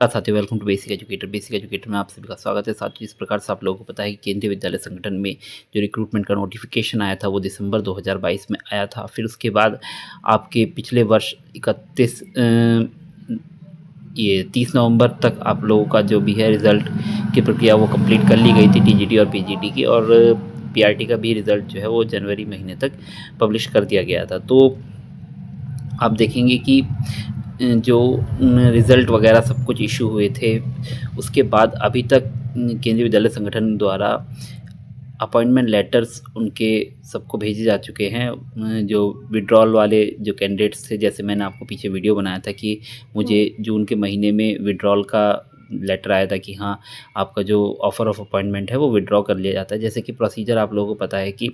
साथियों, welcome to basic educator में आप सभी का स्वागत है। साथियों, इस प्रकार से आप लोगों को पता है कि केंद्रीय विद्यालय संगठन में जो रिक्रूटमेंट का नोटिफिकेशन आया था वो दिसंबर 2022 में आया था। फिर उसके बाद आपके पिछले वर्ष 30 नवंबर तक आप लोगों का जो भी है रिज़ल्ट की प्रक्रिया वो कंप्लीट कर ली गई थी, टीजीटी और पीजीटी की, और पीआरटी का भी रिज़ल्ट जो है वो जनवरी महीने तक पब्लिश कर दिया गया था। तो आप देखेंगे कि जो रिज़ल्ट वगैरह सब कुछ इशू हुए थे, उसके बाद अभी तक केंद्रीय विद्यालय संगठन द्वारा अपॉइंटमेंट लेटर्स उनके सबको भेजे जा चुके हैं। जो विड्रॉल वाले जो कैंडिडेट्स थे, जैसे मैंने आपको पीछे वीडियो बनाया था कि मुझे जून के महीने में विड्रॉल का लेटर आया था कि हाँ, आपका जो ऑफ़र ऑफ अपॉइंटमेंट है वो विड्रॉ कर लिया जाता है। जैसे कि प्रोसीजर आप लोगों को पता है कि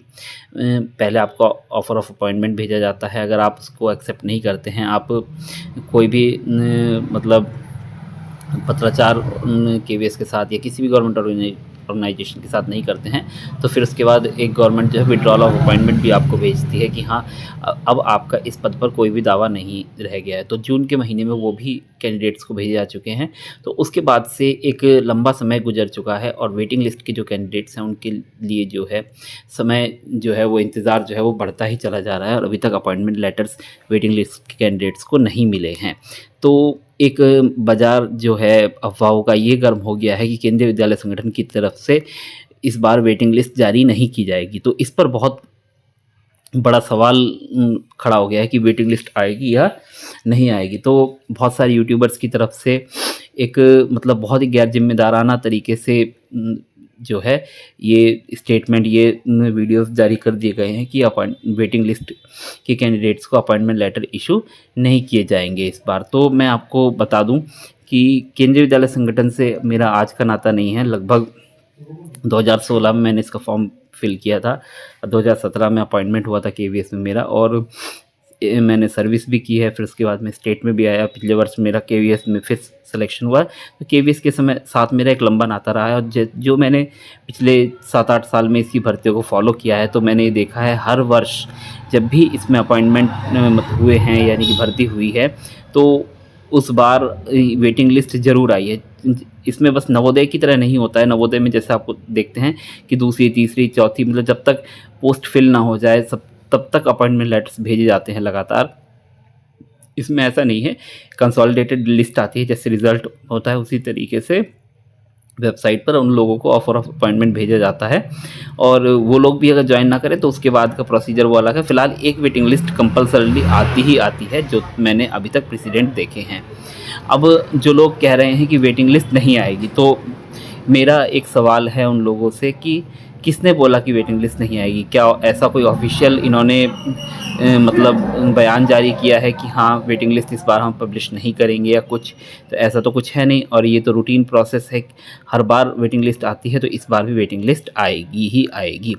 पहले आपको ऑफ़र ऑफ अपॉइंटमेंट भेजा जाता है। अगर आप उसको एक्सेप्ट नहीं करते हैं, आप कोई भी मतलब पत्राचार केवीएस के साथ या किसी भी गवर्नमेंट ऑर्गेनाइजेशन के साथ नहीं करते हैं, तो फिर उसके बाद एक गवर्नमेंट जो है विड्रॉल ऑफ अपॉइंटमेंट भी आपको भेजती है कि हाँ, अब आपका इस पद पर कोई भी दावा नहीं रह गया है। तो जून के महीने में वो भी कैंडिडेट्स को भेजे जा चुके हैं। तो उसके बाद से एक लंबा समय गुजर चुका है और वेटिंग लिस्ट के जो कैंडिडेट्स हैं उनके लिए जो है समय जो है वो इंतज़ार जो है वो बढ़ता ही चला जा रहा है और अभी तक अपॉइंटमेंट लेटर्स वेटिंग लिस्ट के कैंडिडेट्स को नहीं मिले हैं। तो एक बाज़ार जो है अफ़वाहों का ये गर्म हो गया है कि केंद्रीय विद्यालय संगठन की तरफ से इस बार वेटिंग लिस्ट जारी नहीं की जाएगी। तो इस पर बहुत बड़ा सवाल खड़ा हो गया है कि वेटिंग लिस्ट आएगी या नहीं आएगी। तो बहुत सारे यूट्यूबर्स की तरफ से एक मतलब बहुत ही गैर जिम्मेदाराना तरीके से जो है ये स्टेटमेंट, ये वीडियोस जारी कर दिए गए हैं कि वेटिंग लिस्ट के कैंडिडेट्स को अपॉइंटमेंट लेटर इशू नहीं किए जाएंगे इस बार। तो मैं आपको बता दूं कि केंद्रीय विद्यालय संगठन से मेरा आज का नाता नहीं है। लगभग 2016 में मैंने इसका फॉर्म फिल किया था, 2017 में अपॉइंटमेंट हुआ था केवीएस में मेरा, और मैंने सर्विस भी की है। फिर उसके बाद मैं स्टेट में भी आया। पिछले वर्ष मेरा केवीएस में फिर सिलेक्शन हुआ। तो केवीएस के समय साथ मेरा एक लंबा नाता रहा है और जो मैंने पिछले 7-8 साल में इसकी भर्तियों को फॉलो किया है, तो मैंने ये देखा है हर वर्ष जब भी इसमें अपॉइंटमेंट हुए हैं यानी कि भर्ती हुई है, तो उस बार वेटिंग लिस्ट ज़रूर आई है। इसमें बस नवोदय की तरह नहीं होता है। नवोदय में जैसे आपको देखते हैं कि दूसरी, तीसरी, चौथी, मतलब जब तक पोस्ट फिल ना हो जाए सब तब तक अपॉइंटमेंट लेटर्स भेजे जाते हैं लगातार। इसमें ऐसा नहीं है, कंसोलिडेटेड लिस्ट आती है, जैसे रिज़ल्ट होता है उसी तरीके से वेबसाइट पर उन लोगों को ऑफ़र ऑफ अपॉइंटमेंट भेजा जाता है। और वो लोग भी अगर ज्वाइन ना करें तो उसके बाद का प्रोसीजर वो अलग है। फ़िलहाल एक वेटिंग लिस्ट कंपल्सरली आती ही आती है, जो मैंने अभी तक प्रेसिडेंट देखे हैं। अब जो लोग कह रहे हैं कि वेटिंग लिस्ट नहीं आएगी, तो मेरा एक सवाल है उन लोगों से कि किसने बोला कि वेटिंग लिस्ट नहीं आएगी? क्या ऐसा कोई ऑफिशियल इन्होंने मतलब बयान जारी किया है कि हाँ, वेटिंग लिस्ट इस बार हम पब्लिश नहीं करेंगे या कुछ? तो ऐसा तो कुछ है नहीं, और ये तो रूटीन प्रोसेस है। हर बार वेटिंग लिस्ट आती है, तो इस बार भी वेटिंग लिस्ट आएगी ही आएगी।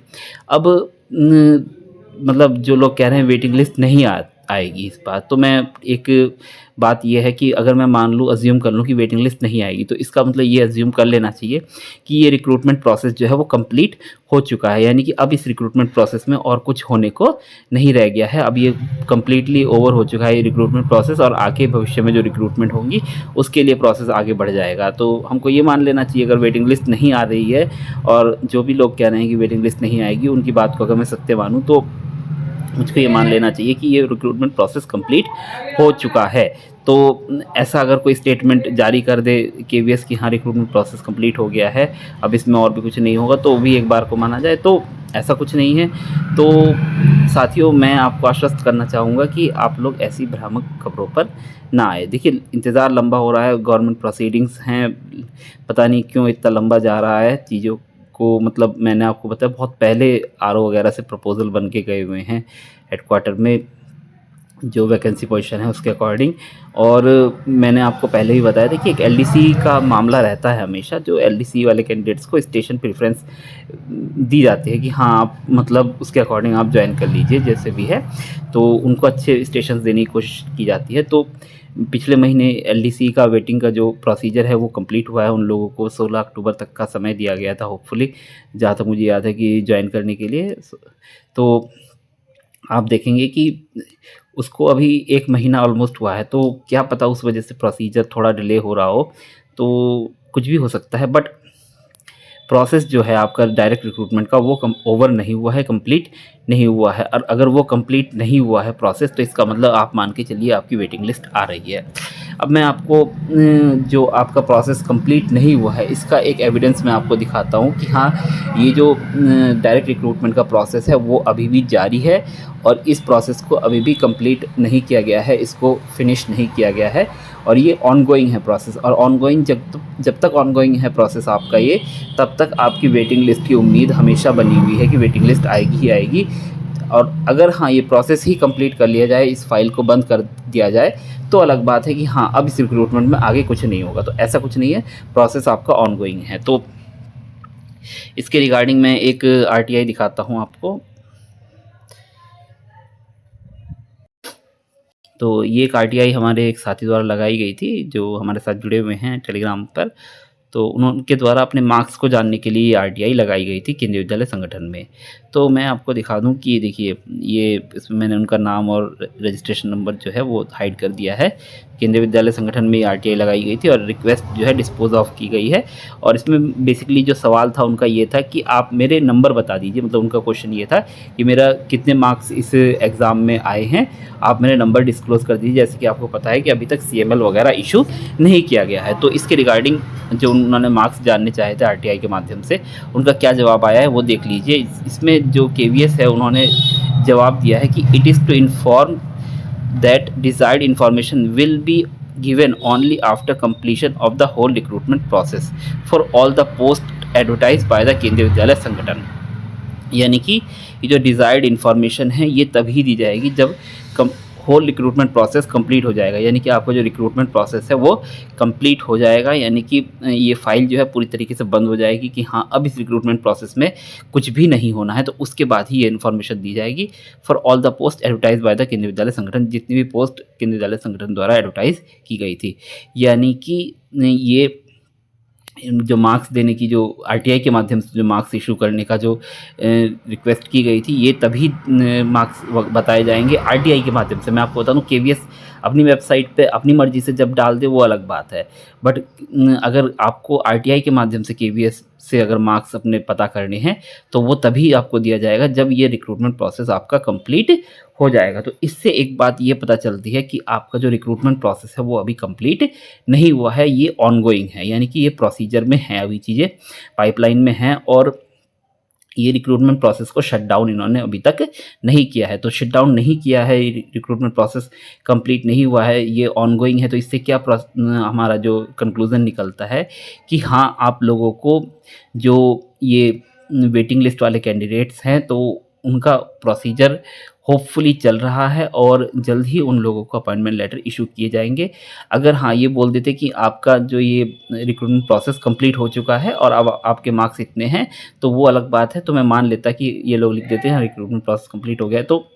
अब मतलब जो लोग कह रहे हैं वेटिंग लिस्ट नहीं आएगी इस बार, तो मैं एक बात ये है कि अगर मैं मान लूँ, अज्यूम कर लूँ कि वेटिंग लिस्ट नहीं आएगी, तो इसका मतलब ये अज्यूम कर लेना चाहिए कि ये रिक्रूटमेंट प्रोसेस जो है वो कंप्लीट हो चुका है। यानी कि अब इस रिक्रूटमेंट प्रोसेस में और कुछ होने को नहीं रह गया है। अब ये कंप्लीटली ओवर हो चुका है ये रिक्रूटमेंट प्रोसेस, और आगे भविष्य में जो रिक्रूटमेंट होंगी उसके लिए प्रोसेस आगे बढ़ जाएगा। तो हमको ये मान लेना चाहिए, अगर वेटिंग लिस्ट नहीं आ रही है और जो भी लोग कह रहे हैं कि वेटिंग लिस्ट नहीं आएगी, उनकी बात को अगर मैं सत्य मानूँ, तो मुझको ये मान लेना चाहिए कि ये रिक्रूटमेंट प्रोसेस कंप्लीट हो चुका है। तो ऐसा अगर कोई स्टेटमेंट जारी कर दे केवीएस की हाँ, रिक्रूटमेंट प्रोसेस कंप्लीट हो गया है, अब इसमें और भी कुछ नहीं होगा, तो भी एक बार को माना जाए, तो ऐसा कुछ नहीं है। तो साथियों, मैं आपको आश्वस्त करना चाहूँगा कि आप लोग ऐसी भ्रामक खबरों पर ना आए। देखिए, इंतज़ार लंबा हो रहा है, गवर्नमेंट प्रोसीडिंग्स हैं, पता नहीं क्यों इतना लंबा जा रहा है चीज़ों को। मतलब मैंने आपको बताया, बहुत पहले आरओ वगैरह से प्रपोज़ल बन के गए हुए हैं हेडक्वार्टर में, जो वैकेंसी पोजीशन है उसके अकॉर्डिंग। और मैंने आपको पहले ही बताया था कि एक एलडीसी का मामला रहता है हमेशा, जो एलडीसी वाले कैंडिडेट्स को स्टेशन प्रेफरेंस दी जाती है कि हाँ, आप मतलब उसके अकॉर्डिंग आप ज्वाइन कर लीजिए जैसे भी है, तो उनको अच्छे स्टेशन देने की कोशिश की जाती है। तो पिछले महीने एलडीसी का वेटिंग का जो प्रोसीजर है वो कंप्लीट हुआ है। उन लोगों को 16 अक्टूबर तक का समय दिया गया था, होपफुली, जहाँ तक मुझे याद है, कि ज्वाइन करने के लिए। तो आप देखेंगे कि उसको अभी 1 महीना ऑलमोस्ट हुआ है, तो क्या पता उस वजह से प्रोसीजर थोड़ा डिले हो रहा हो, तो कुछ भी हो सकता है। बट प्रोसेस जो है आपका डायरेक्ट रिक्रूटमेंट का वो ओवर नहीं हुआ है, कंप्लीट नहीं हुआ है। और अगर वो कंप्लीट नहीं हुआ है प्रोसेस, तो इसका मतलब आप मान के चलिए आपकी वेटिंग लिस्ट आ रही है। अब मैं आपको जो आपका प्रोसेस कंप्लीट नहीं हुआ है इसका एक एविडेंस मैं आपको दिखाता हूँ कि हाँ, ये जो डायरेक्ट रिक्रूटमेंट का प्रोसेस है वो अभी भी जारी है, और इस प्रोसेस को अभी भी कंप्लीट नहीं किया गया है, इसको फिनिश नहीं किया गया है, और ये ऑनगोइंग है प्रोसेस। और ऑनगोइंग जब तक ऑनगोइंग है प्रोसेस आपका ये, तब तक आपकी वेटिंग लिस्ट की उम्मीद हमेशा बनी हुई है कि वेटिंग लिस्ट आएगी ही आएगी। और अगर हाँ, ये प्रोसेस ही कंप्लीट कर लिया जाए, इस फाइल को बंद कर दिया जाए, तो अलग बात है कि हाँ, अब इस रिक्रूटमेंट में आगे कुछ नहीं होगा। तो ऐसा कुछ नहीं है, प्रोसेस आपका ऑनगोइंग है। तो इसके रिगार्डिंग मैं एक आरटीआई दिखाता हूँ आपको। तो ये एक आरटीआई हमारे एक साथी द्वारा लगाई गई थी, जो हमारे साथ जुड़े हुए हैं टेलीग्राम पर। तो उनके द्वारा अपने मार्क्स को जानने के लिए ये आरटीआई लगाई गई थी केंद्रीय विद्यालय संगठन में। तो मैं आपको दिखा दूं कि देखिए, ये इसमें मैंने उनका नाम और रजिस्ट्रेशन नंबर जो है वो हाइड कर दिया है। केंद्रीय विद्यालय संगठन में ये आरटीआई लगाई गई थी और रिक्वेस्ट जो है डिस्पोज ऑफ की गई है। और इसमें बेसिकली जो सवाल था उनका ये था कि आप मेरे नंबर बता दीजिए, मतलब उनका क्वेश्चन ये था कि मेरा कितने मार्क्स इस एग्ज़ाम में आए हैं, आप मेरे नंबर डिस्क्लोज़ कर दीजिए। जैसे कि आपको पता है कि अभी तक सीएमएल वगैरह इशू नहीं किया गया है। तो इसके रिगार्डिंग जो उन्होंने मार्क्स जानने चाहे थे आरटीआई के माध्यम से, उनका क्या जवाब आया है वो देख लीजिए। इसमें जो केवीएस है उन्होंने जवाब दिया है कि it is to inform that desired information will be given only after completion of the whole recruitment process for all the post advertised by the केंद्रीय विद्यालय संगठन। यानी कि ये जो डिज़ायर्ड इन्फॉर्मेशन है ये तभी दी जाएगी जब होल रिक्रूटमेंट प्रोसेस कंप्लीट हो जाएगा। यानी कि आपका जो रिक्रूटमेंट प्रोसेस है वो कंप्लीट हो जाएगा, यानी कि ये फाइल जो है पूरी तरीके से बंद हो जाएगी कि हाँ, अब इस रिक्रूटमेंट प्रोसेस में कुछ भी नहीं होना है। तो उसके बाद ही ये इन्फॉर्मेशन दी जाएगी for all the post advertise by the केंद्रीय विद्यालय संगठन, जितनी भी पोस्ट केंद्रीय विद्यालय संगठन द्वारा एडवर्टाइज की गई थी। यानी कि ये जो मार्क्स देने की, जो आरटीआई के माध्यम से जो मार्क्स इशू करने का जो रिक्वेस्ट की गई थी, ये तभी मार्क्स बताए जाएंगे आरटीआई के माध्यम से। मैं आपको बता दूं, केवीएस अपनी वेबसाइट पे अपनी मर्जी से जब डाल दे वो अलग बात है, बट अगर आपको आरटीआई के माध्यम से केवीएस से अगर मार्क्स अपने पता करने हैं तो वो तभी आपको दिया जाएगा जब ये रिक्रूटमेंट प्रोसेस आपका कंप्लीट हो जाएगा। तो इससे एक बात ये पता चलती है कि आपका जो रिक्रूटमेंट प्रोसेस है वो अभी कंप्लीट नहीं हुआ है, ये ऑनगोइंग है। यानी कि ये प्रोसीजर में है, अभी चीज़ें पाइपलाइन में हैं, और ये रिक्रूटमेंट प्रोसेस को शट डाउन इन्होंने अभी तक नहीं किया है। तो शट डाउन नहीं किया है, रिक्रूटमेंट प्रोसेस कंप्लीट नहीं हुआ है, ये ऑनगोइंग है। तो इससे क्या हमारा जो कंक्लूज़न निकलता है कि हाँ, आप लोगों को जो ये वेटिंग लिस्ट वाले कैंडिडेट्स हैं तो उनका प्रोसीजर होपफुली चल रहा है और जल्द ही उन लोगों को अपॉइंटमेंट लेटर इशू किए जाएंगे। अगर हाँ, ये बोल देते कि आपका जो ये रिक्रूटमेंट प्रोसेस कंप्लीट हो चुका है और अब आपके मार्क्स इतने हैं, तो वो अलग बात है। तो मैं मान लेता कि ये लोग लिख देते हैं रिक्रूटमेंट प्रोसेस कंप्लीट हो गया है, तो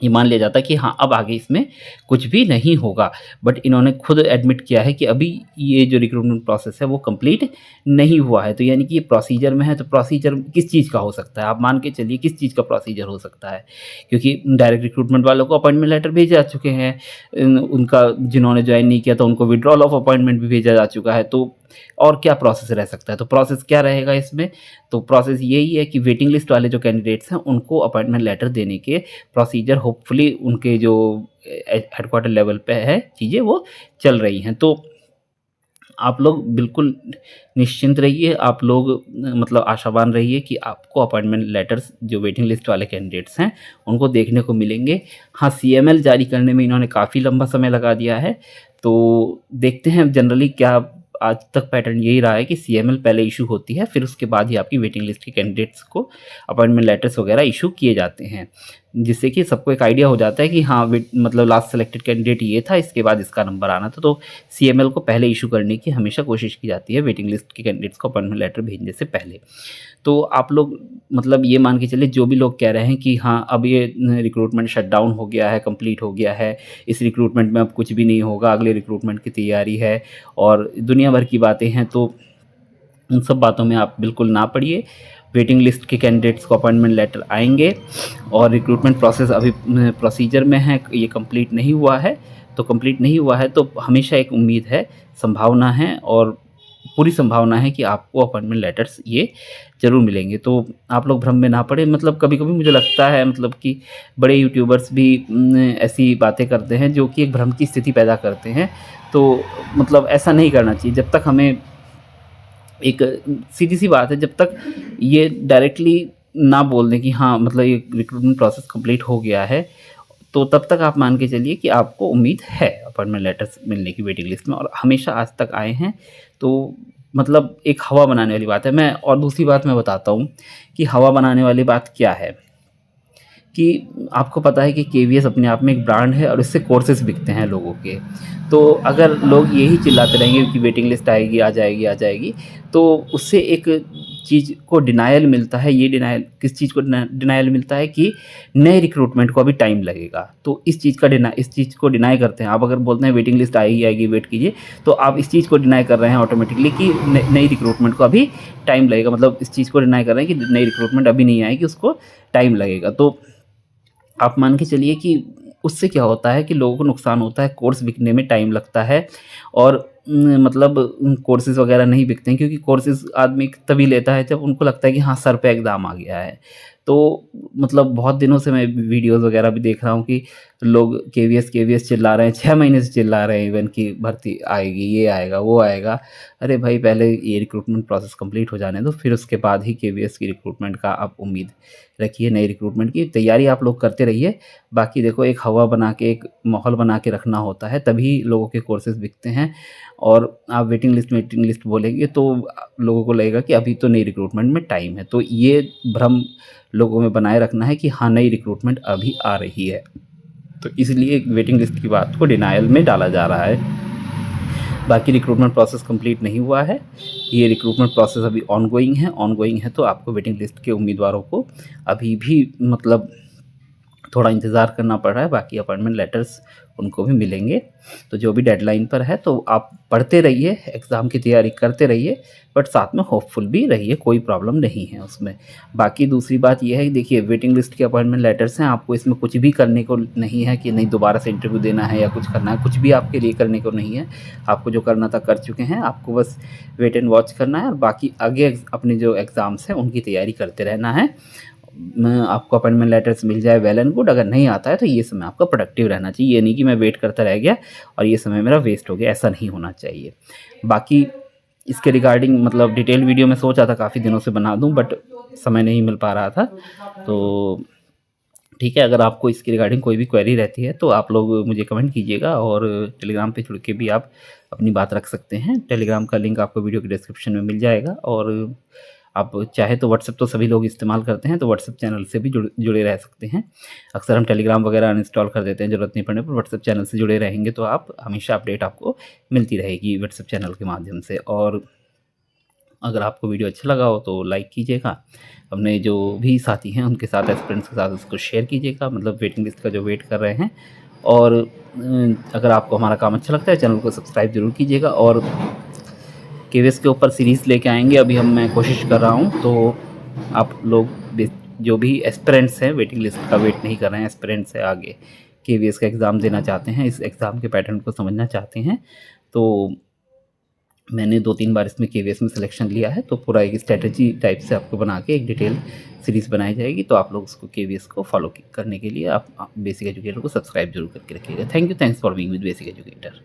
ये मान लिया जाता कि हाँ, अब आगे इसमें कुछ भी नहीं होगा। बट इन्होंने खुद एडमिट किया है कि अभी ये जो रिक्रूटमेंट प्रोसेस है वो कंप्लीट नहीं हुआ है। तो यानी कि ये प्रोसीजर में है। तो प्रोसीजर किस चीज़ का हो सकता है, आप मान के चलिए किस चीज़ का प्रोसीजर हो सकता है, क्योंकि डायरेक्ट रिक्रूटमेंट वालों को अपॉइंटमेंट लेटर भेजे जा चुके हैं, उनका जिन्होंने ज्वाइन नहीं किया था उनको विड्रॉल ऑफ अपॉइंटमेंट भी भेजा जा चुका है। तो और क्या प्रोसेस रह सकता है? तो प्रोसेस क्या रहेगा इसमें? तो प्रोसेस यही है कि वेटिंग लिस्ट वाले जो कैंडिडेट्स हैं उनको अपॉइंटमेंट लेटर देने के प्रोसीजर होपफुली उनके जो हेडक्वार्टर लेवल पे है चीज़ें वो चल रही हैं। तो आप लोग बिल्कुल निश्चिंत रहिए, आप लोग मतलब आशावान रहिए कि आपको अपॉइंटमेंट लेटर्स जो वेटिंग लिस्ट वाले कैंडिडेट्स हैं उनको देखने को मिलेंगे। हाँ, सीएमएल जारी करने में इन्होंने काफ़ी लंबा समय लगा दिया है, तो देखते हैं जनरली क्या आज तक पैटर्न यही रहा है कि सीएमएल पहले इशू होती है, फिर उसके बाद ही आपकी वेटिंग लिस्ट के कैंडिडेट्स को अपॉइंटमेंट लेटर्स वगैरह इशू किए जाते हैं, जिससे कि सबको एक आइडिया हो जाता है कि हाँ, मतलब लास्ट सेलेक्टेड कैंडिडेट ये था, इसके बाद इसका नंबर आना था। तो सीएमएल को पहले इशू करने की हमेशा कोशिश की जाती है वेटिंग लिस्ट के कैंडिडेट्स को अपॉइंटमेंट लेटर भेजने से पहले। तो आप लोग मतलब ये मान के चलिए, जो भी लोग कह रहे हैं कि हाँ, अब ये रिक्रूटमेंट शट डाउन हो गया है, कंप्लीट हो गया है, इस रिक्रूटमेंट में अब कुछ भी नहीं होगा, अगले रिक्रूटमेंट की तैयारी है और दुनिया भर की बातें हैं, तो उन सब बातों में आप बिल्कुल ना पड़िए। वेटिंग लिस्ट के कैंडिडेट्स को अपॉइंटमेंट लेटर आएंगे और रिक्रूटमेंट प्रोसेस अभी प्रोसीजर में है, ये कंप्लीट नहीं हुआ है। तो कंप्लीट नहीं हुआ है तो हमेशा एक उम्मीद है, संभावना है और पूरी संभावना है कि आपको अपॉइंटमेंट लेटर्स ये ज़रूर मिलेंगे। तो आप लोग भ्रम में ना पड़े। मतलब कभी-कभी मुझे लगता है मतलब कि बड़े यूट्यूबर्स भी ऐसी बातें करते हैं जो कि एक भ्रम की स्थिति पैदा करते हैं। तो मतलब ऐसा नहीं करना चाहिए। जब तक हमें एक सीधी सी बात है, जब तक ये डायरेक्टली ना बोल दें कि हाँ मतलब ये रिक्रूटमेंट प्रोसेस कंप्लीट हो गया है, तो तब तक आप मान के चलिए कि आपको उम्मीद है अपॉइंटमेंट लेटर्स मिलने की वेटिंग लिस्ट में, और हमेशा आज तक आए हैं। तो मतलब एक हवा बनाने वाली बात है। मैं और दूसरी बात मैं बताता हूँ कि हवा बनाने वाली बात क्या है, कि आपको पता है कि केवीएस अपने आप में एक ब्रांड है और इससे कोर्सेज बिकते हैं लोगों के। तो अगर लोग यही चिल्लाते रहेंगे कि वेटिंग लिस्ट आएगी, आ जाएगी, आ जाएगी, तो उससे एक चीज़ को डिनायल मिलता है। ये डिनायल किस चीज़ को डिनायल मिलता है कि नए रिक्रूटमेंट को अभी टाइम लगेगा। तो इस चीज़ को डिनाई करते हैं। आप अगर बोलते हैं वेटिंग लिस्ट आएगी आएगी वेट कीजिए, तो आप इस चीज़ को डिनाई कर रहे हैं ऑटोमेटिकली कि नई रिक्रूटमेंट को अभी टाइम लगेगा। मतलब इस चीज़ को डिनाई कर रहे हैं कि नई रिक्रूटमेंट अभी नहीं आएगी, उसको टाइम लगेगा। तो आप मान के चलिए कि उससे क्या होता है कि लोगों को नुकसान होता है, कोर्स बिकने में टाइम लगता है और मतलब कोर्सेज़ वगैरह नहीं बिकते हैं, क्योंकि कोर्सेज़ आदमी तभी लेता है जब उनको लगता है कि हाँ सर पे एग्ज़ाम आ गया है। तो मतलब बहुत दिनों से मैं वीडियोज़ वगैरह भी देख रहा हूँ कि लोग केवीएस चिल्ला रहे हैं, 6 महीने से चिल्ला रहे हैं इवन कि भर्ती आएगी, ये आएगा, वो आएगा। अरे भाई पहले ये रिक्रूटमेंट प्रोसेस कंप्लीट हो जाने दो, फिर उसके बाद ही केवीएस की रिक्रूटमेंट का आप उम्मीद रखिए। नई रिक्रूटमेंट की तैयारी आप लोग करते रहिए। बाकी देखो, एक हवा बना के, एक माहौल बना के रखना होता है, तभी लोगों के कोर्सेज़ बिकते हैं। और आप वेटिंग लिस्ट बोलेंगे तो लोगों को लगेगा कि अभी तो नई रिक्रूटमेंट में टाइम है। तो ये भ्रम लोगों में बनाए रखना है कि हाँ नई रिक्रूटमेंट अभी आ रही है। तो इसलिए वेटिंग लिस्ट की बात को डिनायल में डाला जा रहा है। बाकी रिक्रूटमेंट प्रोसेस कंप्लीट नहीं हुआ है, ये रिक्रूटमेंट प्रोसेस अभी ऑनगोइंग है। तो आपको वेटिंग लिस्ट के उम्मीदवारों को अभी भी मतलब थोड़ा इंतज़ार करना पड़ रहा है। बाकी अपॉइंटमेंट लेटर्स उनको भी मिलेंगे। तो जो भी डेडलाइन पर है, तो आप पढ़ते रहिए, एग्ज़ाम की तैयारी करते रहिए, बट साथ में होपफुल भी रहिए, कोई प्रॉब्लम नहीं है उसमें। बाकी दूसरी बात ये है कि देखिए, वेटिंग लिस्ट के अपॉइंटमेंट लेटर्स हैं, आपको इसमें कुछ भी करने को नहीं है कि नहीं दोबारा से इंटरव्यू देना है या कुछ करना है, कुछ भी आपके लिए करने को नहीं है। आपको जो करना था कर चुके हैं, आपको बस वेट एंड वॉच करना है और बाकी आगे अपने जो एग्ज़ाम्स हैं उनकी तैयारी करते रहना है। आपको अपॉइंटमेंट लेटर्स मिल जाए वेल एंड गुड, अगर नहीं आता है तो ये समय आपका प्रोडक्टिव रहना चाहिए। ये नहीं कि मैं वेट करता रह गया और ये समय मेरा वेस्ट हो गया, ऐसा नहीं होना चाहिए। बाकी इसके रिगार्डिंग मतलब डिटेल वीडियो मैं सोचा था काफ़ी दिनों से बना दूं, बट समय नहीं मिल पा रहा था। तो ठीक है, अगर आपको इसके रिगार्डिंग कोई भी क्वेरी रहती है तो आप लोग मुझे कमेंट कीजिएगा और टेलीग्राम पे जुड़ के भी आप अपनी बात रख सकते हैं। टेलीग्राम का लिंक आपको वीडियो के डिस्क्रिप्शन में मिल जाएगा। और आप चाहे तो व्हाट्सएप तो सभी लोग इस्तेमाल करते हैं, तो व्हाट्सएप चैनल से भी जुड़े रह सकते हैं। अक्सर हम टेलीग्राम वगैरह अनइंस्टॉल कर देते हैं ज़रूरत नहीं पड़ने पर। व्हाट्सएप चैनल से जुड़े रहेंगे तो आप हमेशा अपडेट आपको मिलती रहेगी व्हाट्सएप चैनल के माध्यम से। और अगर आपको वीडियो अच्छा लगा हो तो लाइक कीजिएगा, अपने जो भी साथी हैं उनके साथ, एस्पिरेंट्स के साथ उसको शेयर कीजिएगा, मतलब वेटिंग लिस्ट का जो वेट कर रहे हैं। और अगर आपको हमारा काम अच्छा लगता है, चैनल को सब्सक्राइब ज़रूर कीजिएगा। और केवीएस के ऊपर सीरीज़ लेके आएंगे, अभी मैं कोशिश कर रहा हूँ। तो आप लोग जो भी एस्पिरेंट्स हैं, वेटिंग लिस्ट का वेट नहीं कर रहे हैं, एस्पिरेंट्स है, आगे केवीएस का एग्ज़ाम देना चाहते हैं, इस एग्ज़ाम के पैटर्न को समझना चाहते हैं, तो मैंने 2-3 बार इसमें केवीएस में सिलेक्शन लिया है। तो पूरा एक स्ट्रेटजी टाइप से आपको बना के एक डिटेल सीरीज़ बनाई जाएगी। तो आप लोग उसको केवीएस को फॉलो करने के लिए आप बेसिक एजुकेटर को सब्सक्राइब जरूर करके रखिएगा। Thanks for being with basic educator.